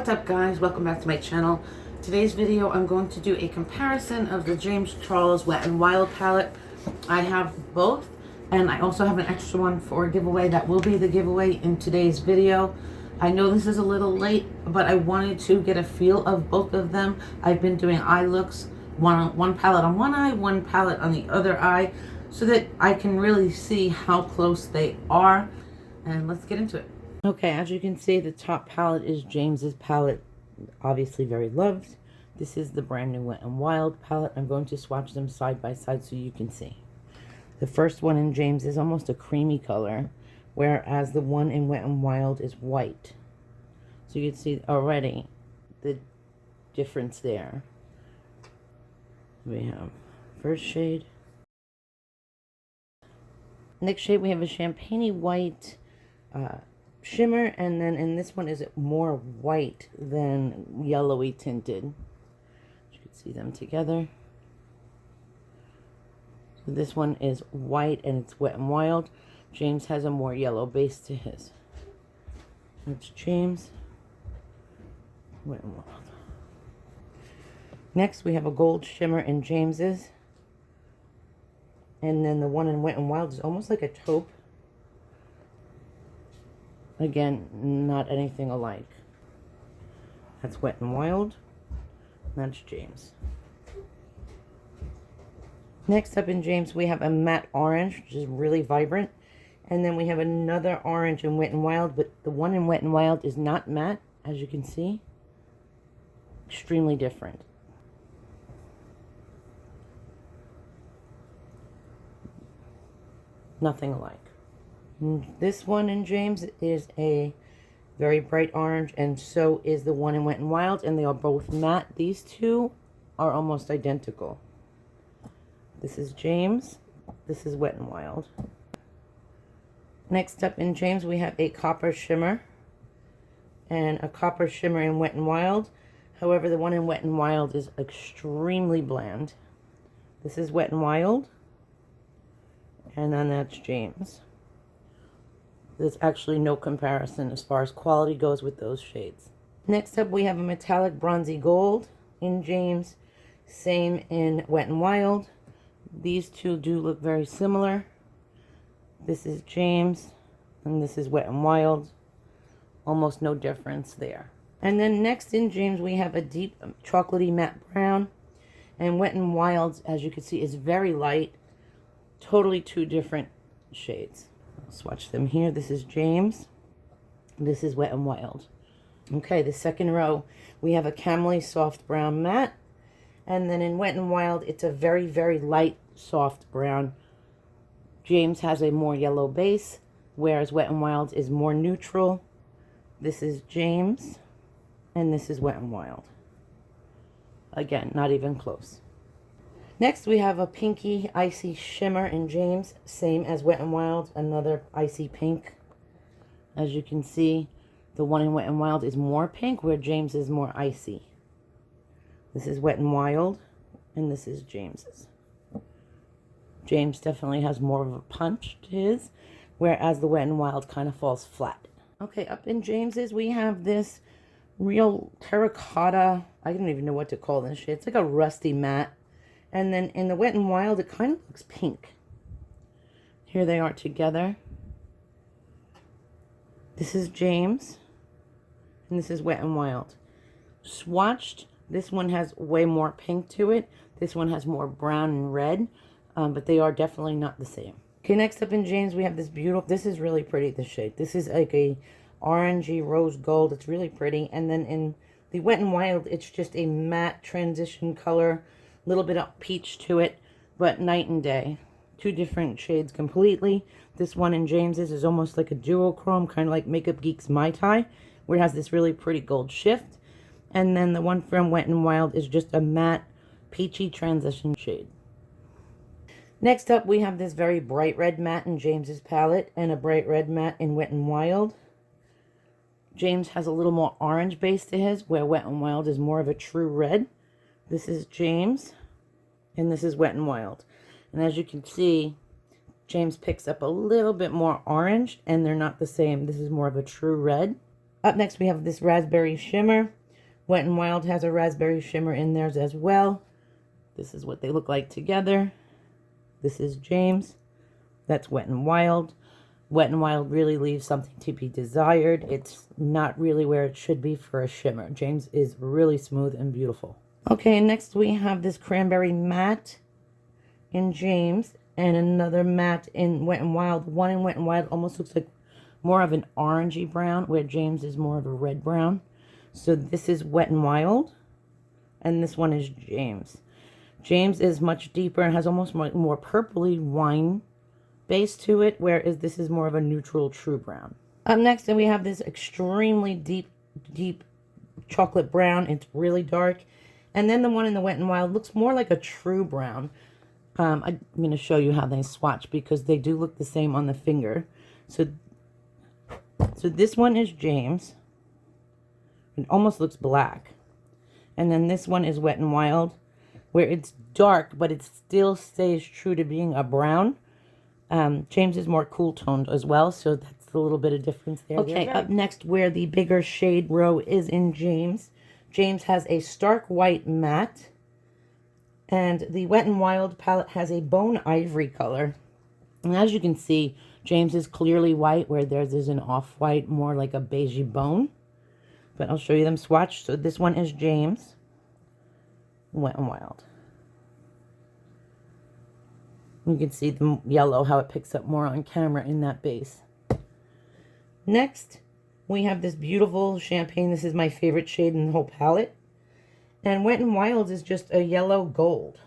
What's up, guys? Welcome back to my channel. Today's video I'm going to do a comparison of the James Charles Wet n Wild palette. I have both, and I also have an extra one for a giveaway that will be the giveaway in today's video. I know this is a little late, but I wanted to get a feel of both of them. I've been doing eye looks, one palette on one eye, one palette on the other eye, so that I can really see how close they are. And let's get into it. Okay, as you can see, the top palette is James's palette, obviously very loved. This is the brand new Wet n Wild palette. I'm going to swatch them side by side so you can see. The first one in James is almost a creamy color, whereas the one in Wet n Wild is white. So you can see already the difference there. We have first shade. Next shade we have a champagne-y white shimmer, and then in this one is more white than yellowy tinted. You can see them together. So this one is white and it's Wet n Wild. James has a more yellow base to his. That's James. Wet n Wild. Next we have a gold shimmer in James's. And then the one in Wet n Wild is almost like a taupe. Again, not anything alike. That's Wet n Wild. That's James. Next up in James, we have a matte orange, which is really vibrant. And then we have another orange in Wet n Wild, but the one in Wet n Wild is not matte, as you can see. Extremely different. Nothing alike. This one in James is a very bright orange, and so is the one in Wet n Wild, and they are both matte. These two are almost identical. This is James. This is Wet n Wild. Next up in James, we have a copper shimmer and a copper shimmer in Wet n Wild. However, the one in Wet n Wild is extremely bland. This is Wet n Wild, and then that's James. There's actually no comparison as far as quality goes with those shades. Next up, we have a metallic bronzy gold in James. Same in Wet n Wild. These two do look very similar. This is James, and this is Wet n Wild. Almost no difference there. And then next in James, we have a deep chocolatey matte brown. And Wet n Wild, as you can see, is very light. Totally two different shades. I'll swatch them here. This is James. This is Wet n Wild. Okay, the second row, we have a camely soft brown matte. And then in Wet n Wild, it's a very, very light soft brown. James has a more yellow base, whereas Wet n Wild is more neutral. This is James, and this is Wet n Wild. Again, not even close. Next, we have a pinky icy shimmer in James, same as Wet n Wild, another icy pink. As you can see, the one in Wet n Wild is more pink, where James is more icy. This is Wet n Wild, and this is James's. James definitely has more of a punch to his, whereas the Wet n Wild kind of falls flat. Okay, up in James's, we have this real terracotta, I don't even know what to call this shade. It's like a rusty matte. And then in the Wet n Wild, it kind of looks pink. Here they are together. This is James, and this is Wet n Wild. Swatched, this one has way more pink to it. This one has more brown and red, but they are definitely not the same. Okay, next up in James, we have this beautiful, this is really pretty, this shade. This is like a orangey rose gold. It's really pretty. And then in the Wet n Wild, it's just a matte transition color. Little bit of peach to it, but night and day. Two different shades completely. This one in James's is almost like a duochrome, kind of like Makeup Geek's Mai Tai, where it has this really pretty gold shift. And then the one from Wet n Wild is just a matte, peachy transition shade. Next up, we have this very bright red matte in James's palette, and a bright red matte in Wet n Wild. James has a little more orange base to his, where Wet n Wild is more of a true red. This is James, and this is Wet n Wild. And as you can see, James picks up a little bit more orange, and they're not the same. This is more of a true red. Up next, we have this raspberry shimmer. Wet n Wild has a raspberry shimmer in theirs as well. This is what they look like together. This is James. That's Wet n Wild. Wet n Wild really leaves something to be desired. It's not really where it should be for a shimmer. James is really smooth and beautiful. Okay, next we have this cranberry matte in James and another matte in Wet n Wild. One in Wet n Wild almost looks like more of an orangey brown, where James is more of a red brown. So this is Wet n Wild, and this one is James. James is much deeper and has almost more purpley wine base to it, whereas this is more of a neutral true brown. Up next, then we have this extremely deep chocolate brown. It's really dark. And then the one in the Wet n Wild looks more like a true brown. I'm going to show you how they swatch because they do look the same on the finger. So this one is James. It almost looks black. And then this one is Wet n Wild, where it's dark, but it still stays true to being a brown. James is more cool toned as well, so that's a little bit of difference there. Okay, up next, where the bigger shade row is in James. James has a stark white matte, and the Wet n Wild palette has a bone ivory color. And as you can see, James is clearly white, where theirs is an off-white, more like a beigey bone. But I'll show you them swatch. So this one is James, Wet n Wild. You can see the yellow, how it picks up more on camera in that base. Next, we have this beautiful champagne. This is my favorite shade in the whole palette. And Wet n Wild is just a yellow gold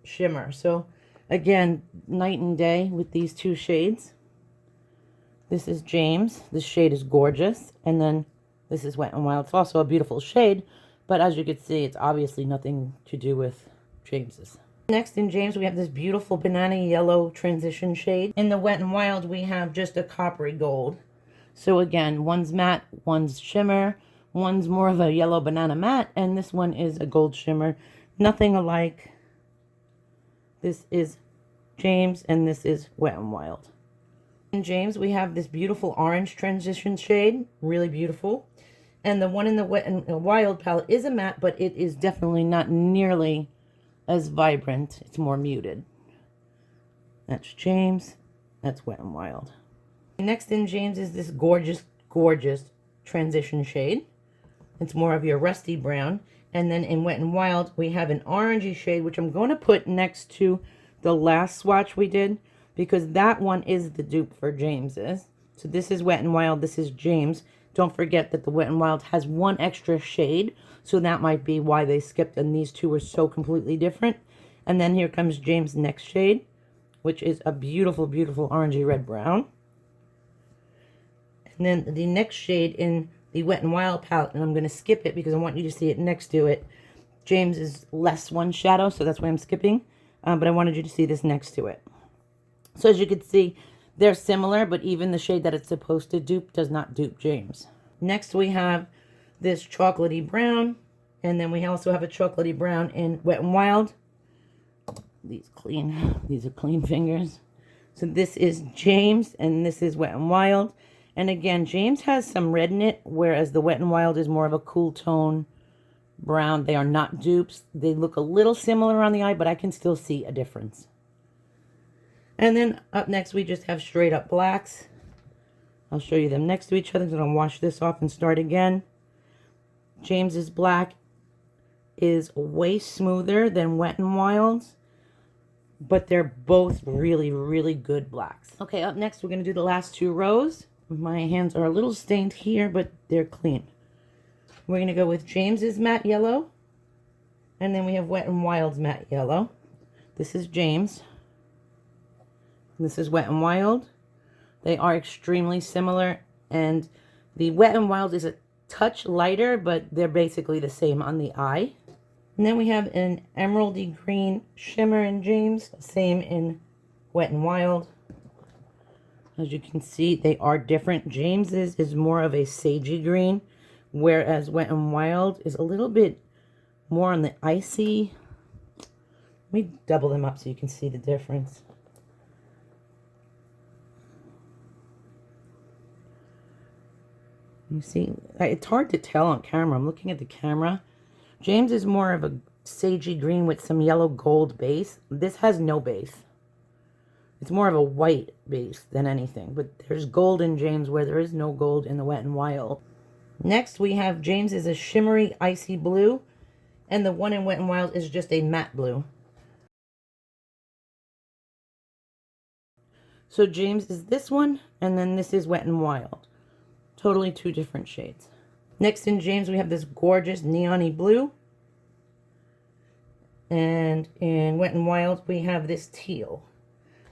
shimmer. So again, night and day with these two shades. This is James. This shade is gorgeous. And then this is Wet n Wild. It's also a beautiful shade, but as you can see, it's obviously nothing to do with James's. Next in James, we have this beautiful banana yellow transition shade. In the Wet n Wild, we have just a coppery gold. So again, one's matte, one's shimmer, one's more of a yellow banana matte, and this one is a gold shimmer. Nothing alike. This is James, and this is Wet n Wild. In James, we have this beautiful orange transition shade, really beautiful. And the one in the Wet n Wild palette is a matte, but it is definitely not nearly as vibrant. It's more muted. That's James. That's Wet n Wild. Next in James is this gorgeous, gorgeous transition shade. It's more of your rusty brown. And then in Wet n Wild, we have an orangey shade, which I'm going to put next to the last swatch we did, because that one is the dupe for James's. So this is Wet n Wild, this is James. Don't forget that the Wet n Wild has one extra shade, so that might be why they skipped, and these two are so completely different. And then here comes James' next shade, which is a beautiful, beautiful orangey red brown. And then the next shade in the Wet n Wild palette, and I'm going to skip it because I want you to see it next to it. James is less one shadow, so that's why I'm skipping. But I wanted you to see this next to it. So as you can see, they're similar, but even the shade that it's supposed to dupe does not dupe James. Next we have this chocolatey brown, and then we also have a chocolatey brown in Wet n Wild. These are clean fingers. So this is James, and this is Wet n Wild. And again, James has some red in it, whereas the Wet n Wild is more of a cool tone brown. They are not dupes. They look a little similar on the eye, but I can still see a difference. And then up next, we just have straight up blacks. I'll show you them next to each other. I'm going to wash this off and start again. James's black is way smoother than Wet n Wild's, but they're both really, really good blacks. Okay, up next, we're going to do the last two rows. My hands are a little stained here, but they're clean. We're going to go with James's matte yellow, and then we have Wet n Wild's matte yellow. This is James. This is Wet n Wild. They are extremely similar, and the Wet n Wild is a touch lighter, but they're basically the same on the eye. And then we have an emeraldy green shimmer in James, same in Wet n Wild. As you can see, they are different. James's is more of a sagey green, whereas Wet n Wild is a little bit more on the icy. Let me double them up so you can see the difference. You see, it's hard to tell on camera. I'm looking at the camera. James is more of a sagey green with some yellow gold base. This has no base. It's more of a white base than anything. But there's gold in James where there is no gold in the Wet n Wild. Next, we have James is a shimmery icy blue. And the one in Wet n Wild is just a matte blue. So James is this one, and then this is Wet n Wild. Totally two different shades. Next in James, we have this gorgeous neon-y blue. And in Wet n Wild, we have this teal.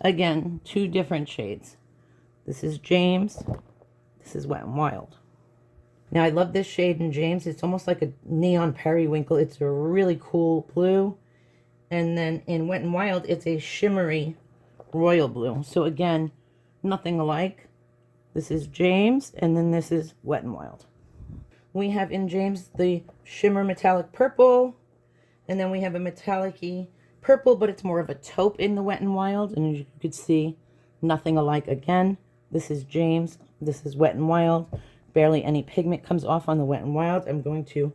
Again, two different shades. This is James. This is Wet n Wild. Now, I love this shade in James. It's almost like a neon periwinkle. It's a really cool blue. And then in Wet n Wild, it's a shimmery royal blue. So again, nothing alike. This is James, and then this is Wet n Wild. We have in James the shimmer metallic purple, and then we have a metallic-y purple, but it's more of a taupe in the Wet n Wild, and as you could see, nothing alike again. This is James, this is Wet n Wild. Barely any pigment comes off on the Wet n Wild. I'm going to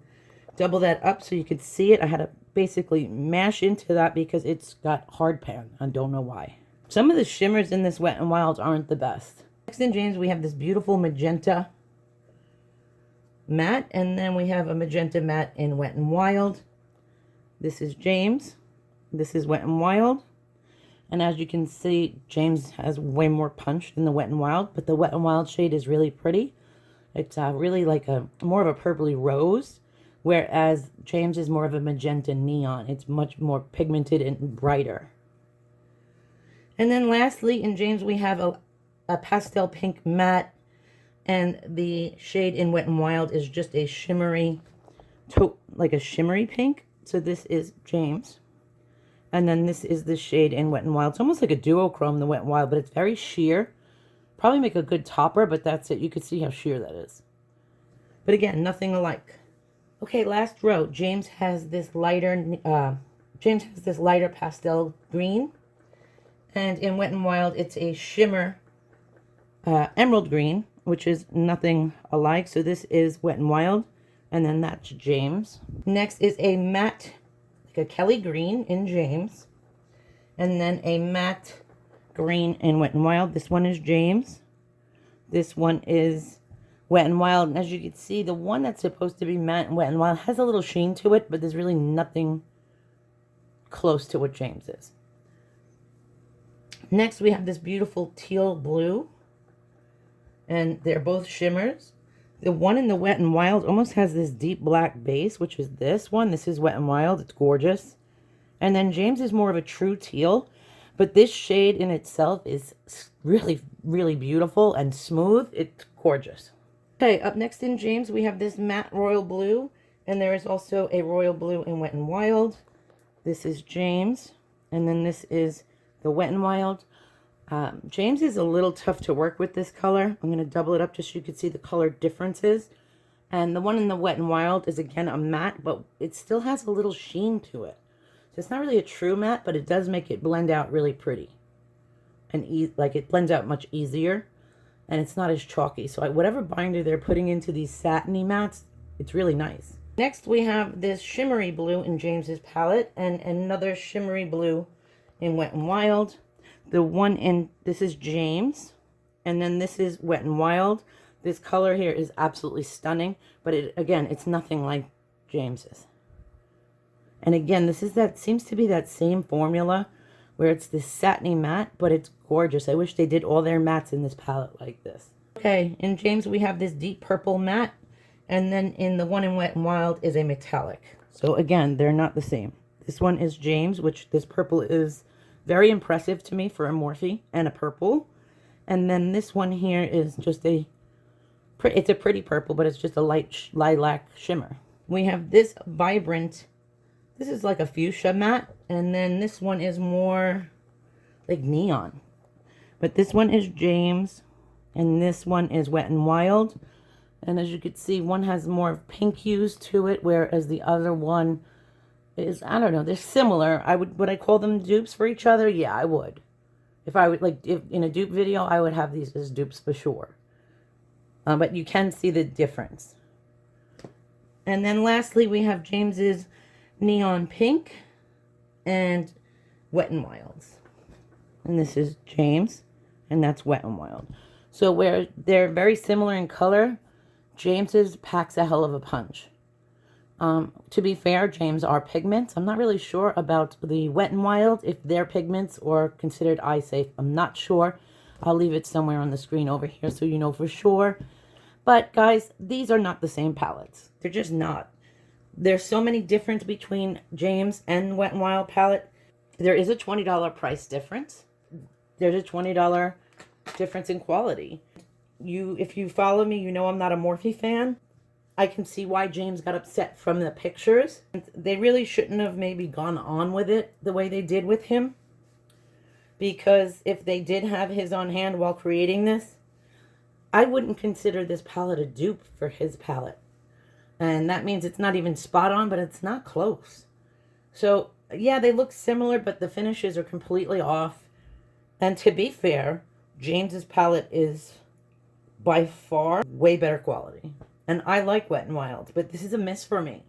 double that up so you could see it. I had to basically mash into that because it's got hard pan. I don't know why. Some of the shimmers in this Wet n Wild aren't the best. Next in James, we have this beautiful magenta matte, and then we have a magenta matte in Wet n Wild. This is James. This is Wet n Wild. And as you can see, James has way more punch than the Wet n Wild, but the Wet n Wild shade is really pretty. It's really like more of a purpley rose, whereas James is more of a magenta neon. It's much more pigmented and brighter. And then lastly, in James, we have a pastel pink matte, and the shade in Wet n Wild is just a shimmery taupe, like a shimmery pink. So this is James, and then this is the shade in Wet n Wild. It's almost like a duochrome, the Wet n Wild, but it's very sheer. Probably make a good topper, but that's it. You could see how sheer that is. But again, nothing alike. Okay, last row. James has this lighter pastel green, and in Wet n Wild, it's a shimmer emerald green, which is nothing alike. So this is Wet n Wild, and then that's James. Next is a matte, like a Kelly green in James, and then a matte green in Wet n Wild. This one is James. This one is Wet n Wild. And as you can see, the one that's supposed to be matte and Wet n Wild has a little sheen to it, but there's really nothing close to what James is. Next, we have this beautiful teal blue, and they're both shimmers. The one in the Wet n Wild almost has this deep black base, which is this one. This is Wet n Wild. It's gorgeous. And then James is more of a true teal, but this shade in itself is really, really beautiful and smooth. It's gorgeous. Okay, up next in James, we have this matte royal blue, and there is also a royal blue in Wet n Wild. This is James, and then this is the Wet n Wild. James is a little tough to work with this color. I'm going to double it up just so you can see the color differences. And the one in the Wet n Wild is again a matte, but it still has a little sheen to it. So it's not really a true matte, but it does make it blend out really pretty. And like it blends out much easier, and it's not as chalky. So whatever binder they're putting into these satiny mattes, it's really nice. Next, we have this shimmery blue in James's palette, and another shimmery blue in Wet n Wild. The one in, this is James, and then this is Wet n Wild. This color here is absolutely stunning, but again, it's nothing like James's. And again, this is seems to be that same formula where it's this satiny matte, but it's gorgeous. I wish they did all their mattes in this palette like this. Okay, in James, we have this deep purple matte, and then in the one in Wet n Wild is a metallic. So again, they're not the same. This one is James, which this purple is very impressive to me for a Morphe and a purple. And then this one here is just it's a pretty purple, but it's just a light lilac shimmer. We have this vibrant, this is like a fuchsia matte, and then this one is more like neon. But this one is James, and this one is Wet n Wild. And as you can see, one has more pink hues to it, whereas the other one is, I don't know, they're similar. Would I call them dupes for each other? Yeah, I would. If I would, like, if in a dupe video, I would have these as dupes for sure. but you can see the difference. And then lastly, we have James's Neon Pink and Wet n Wild's. And this is James, and that's Wet n Wild. So where they're very similar in color, James's packs a hell of a punch. To be fair, James are pigments. I'm not really sure about the Wet n Wild, if they're pigments or considered eye safe. I'm not sure. I'll leave it somewhere on the screen over here so you know for sure. But guys, these are not the same palettes. They're just not. There's so many difference between James and Wet n Wild palette. There is a $20 price difference. There's a $20 difference in quality. If you follow me, you know I'm not a Morphe fan. I can see why James got upset from the pictures. They really shouldn't have maybe gone on with it the way they did with him. Because if they did have his on hand while creating this, I wouldn't consider this palette a dupe for his palette. And that means it's not even spot on, but it's not close. So, yeah, they look similar, but the finishes are completely off. And to be fair, James's palette is by far way better quality. And I like Wet n Wild, but this is a miss for me.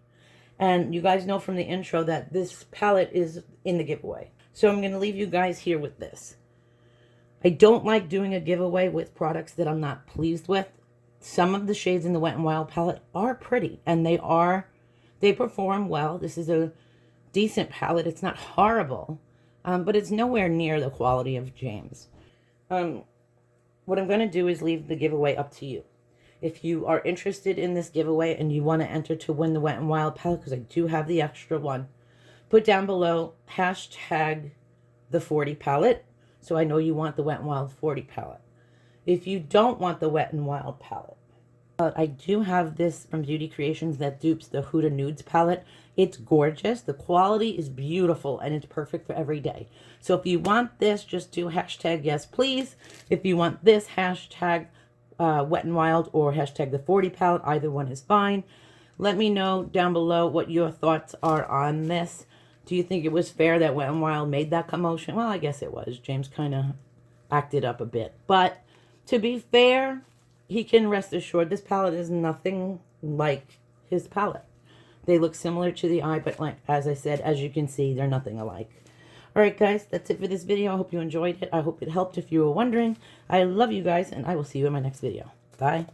And you guys know from the intro that this palette is in the giveaway. So I'm going to leave you guys here with this. I don't like doing a giveaway with products that I'm not pleased with. Some of the shades in the Wet n Wild palette are pretty, and they perform well. This is a decent palette. It's not horrible, but it's nowhere near the quality of James. What I'm going to do is leave the giveaway up to you. If you are interested in this giveaway and you want to enter to win the Wet n Wild palette, because I do have the extra one, put down below hashtag the 40 palette, so I know you want the Wet n Wild 40 palette. If you don't want the Wet n Wild palette, I do have this from Beauty Creations that dupes the Huda Nudes palette. It's gorgeous. The quality is beautiful, and it's perfect for every day. So if you want this, just do hashtag yes, please. If you want this, hashtag Wet n Wild or hashtag the 40 palette. Either one is fine. Let me know down below what your thoughts are on this. Do you think it was fair that Wet n Wild made that commotion? Well, I guess it was. James kind of acted up a bit. But to be fair, he can rest assured this palette is nothing like his palette. They look similar to the eye, but like as I said, as you can see, they're nothing alike. Alright guys, that's it for this video. I hope you enjoyed it. I hope it helped if you were wondering. I love you guys, and I will see you in my next video. Bye.